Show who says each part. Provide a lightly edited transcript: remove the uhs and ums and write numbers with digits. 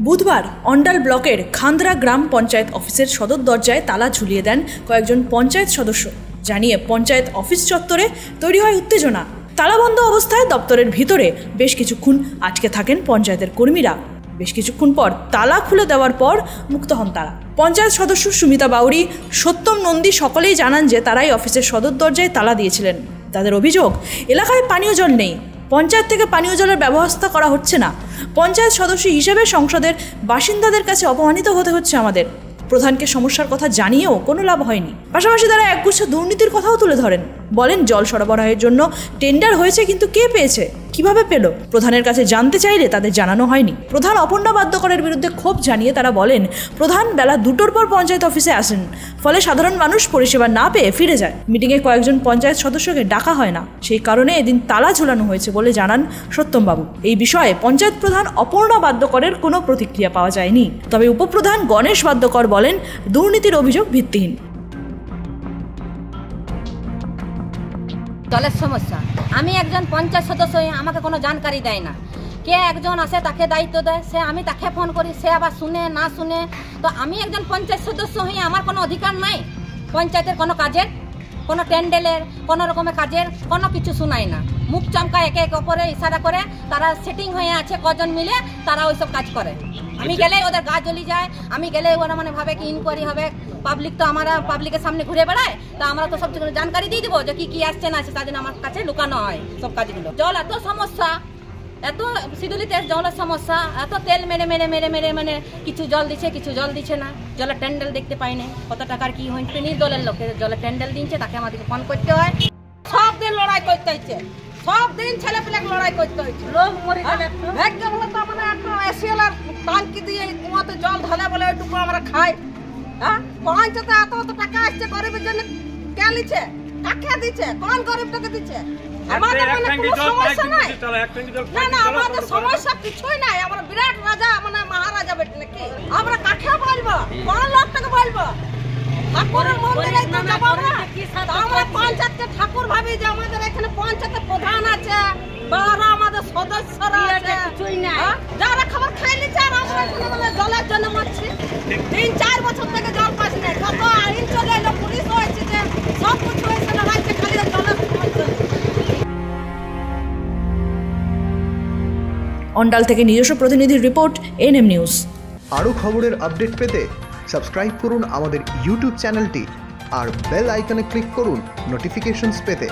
Speaker 1: বুধবার অন্ডাল ব্লকের খান্দ্রা গ্রাম পঞ্চায়েত অফিসের সদর দরজায় তালা ঝুলিয়ে দেন কয়েকজন পঞ্চায়েত সদস্য। জানিয়ে পঞ্চায়েত অফিস চত্বরে তৈরি হয় উত্তেজনা। তালাবন্ধ অবস্থায় দপ্তরের ভিতরে বেশ কিছুক্ষণ আটকে থাকেন পঞ্চায়েতের কর্মীরা। বেশ কিছুক্ষণ পর তালা খুলে দেওয়ার পর মুক্ত হন তারা। পঞ্চায়েত সদস্য সুমিতা বাউরি, সত্যম নন্দী সকলেই জানান যে তারাই অফিসের সদর দরজায় তালা দিয়েছিলেন। তাদের অভিযোগ, এলাকায় পানীয় জল নেই, পঞ্চায়েত থেকে পানীয় জলের ব্যবস্থা করা হচ্ছে না। পঞ্চায়েত সদস্য হিসেবে সংসদের বাসিন্দাদের কাছে অপমানিত হতে হচ্ছে আমাদের। প্রধানকে সমস্যার কথা জানিয়েও কোনো লাভ হয়নি। পাশাপাশি তারা একগুচ্ছ দুর্নীতির কথাও তুলে ধরেন। বলেন, জল সরবরাহের জন্য টেন্ডার হয়েছে, কিন্তু কে পেয়েছে, কিভাবে পেল, প্রধানের কাছে জানতে চাইলে তাদের জানানো হয়নি। প্রধান অপর্ণা বাদ্যকরের বিরুদ্ধে ক্ষোভ জানিয়ে তারা বলেন, প্রধান বেলা 2টোর পর পঞ্চায়েত অফিসে আসেন, ফলে সাধারণ মানুষ পরিষেবা না পেয়ে ফিরে যায়। মিটিংয়ে কয়েকজন পঞ্চায়েত সদস্যকে ডাকা হয় না, সেই কারণে এদিন তালা ঝুলানো হয়েছে বলে জানান সত্যমবাবু। এই বিষয়ে পঞ্চায়েত প্রধান অপর্ণা বাদ্যকরের কোনো প্রতিক্রিয়া পাওয়া যায়নি। তবে উপপ্রধান গণেশ বাদ্যকর বলেন, দুর্নীতির অভিযোগ ভিত্তিহীন।
Speaker 2: জলের সমস্যা, আমি একজন পঞ্চায়েত সদস্য হয়ে আমাকে কোনো জানকারি দেয় না। কে একজন আসে তাকে দায়িত্ব দেয়, সে আমি তাকে ফোন করি, সে আবার শুনে না শুনে। তো আমি একজন পঞ্চায়েত সদস্য হয়ে আমার কোনো অধিকার নাই পঞ্চায়েতের কোনো কাজের, কোনো টেন্ডেলের, কোনো রকমের কাজের কোনো কিছু শোনায় না। মুখ চমকা একে একে অপরে ইশারা করে তারা সেটিং হয়ে আছে, কজন মিলে তারা ওইসব কাজ করে। আমি গেলেই ওদের গা জ্বলি যায়, আমি গেলেই ওরা মানে ভাবে কি ইনকোয়ারি হবে। পাবলিক তো আমরা পাবলিকের সামনে ঘুরে বেড়ায়, তা আমরা তো সব জানকারি দিয়ে দেবো যে কি আসছে না আসছে, তার জন্য আমার কাছে লুকানো হয় সব কাজগুলো। জল এত সমস্যা, এত শিদুলিতে জলের সমস্যা, এত তেল মেরে মেরে মেরে মেরে মানে কিছু জল দিচ্ছে, কিছু জল দিচ্ছে না। জলের ট্যান্ডেল দেখতে পাই না, কত টাকার কি হয়েছে, নির্দলের লোকের জলের ট্যান্ডেল দিচ্ছে, তাকে আমাদেরকে ফোন করতে হয়। সব দিন লড়াই করতে হচ্ছে, সব দিন ছেলে পেলেকে লড়াই করতে হচ্ছে। লোক মরে গেলে ভাগ্য বলে তো মানে একটা এসিএল আর টাঙ্কি দিয়ে কুয়াতে জল ঢালে বলে ওইটুকু আমরা খাই। হ্যাঁ, পঞ্চায়েতে এত এত টাকা আসছে, গরিবের জন্য কে লিছে, কাকে দিচ্ছে, কোন গরিবটাকে দিচ্ছে? আমাদের মানে কোনো সমস্যা নাই, না না আমাদের সমস্যা কিছুই নাই। আমরা বিরাট রাজা মানে মহারাজা বেটে নাকি, আমরা কাকে বলবো, কোন লোকটাকে বলবো? ঠাকুরের মন্দিরে তো যাবো না, আমরা পঞ্চায়েতকে ঠাকুর ভাবি যে আমাদের এখানে পঞ্চায়েতের প্রধান আছে, বারা আমাদের সদস্যরা আছে, যারা খাবার খাই নিচ্ছে, আর আমরা এখানে বলে জলের জন্য মরছি। 3-4 বছর থেকে জল পাচ্ছি না, কত আইন চলে এলো, পুলিশ হয়েছে, যে সব কিছু হয়েছে, রাজ্যে খালি জলের সমস্যা।
Speaker 1: অন্ডাল থেকে নিজস্ব প্রতিনিধির রিপোর্ট, এনএম নিউজ।
Speaker 3: আরও খবরের আপডেট পেতে সাবস্ক্রাইব করুন আমাদের ইউটিউব চ্যানেলটি আর বেল আইকনে ক্লিক করুন নোটিফিকেশনস পেতে।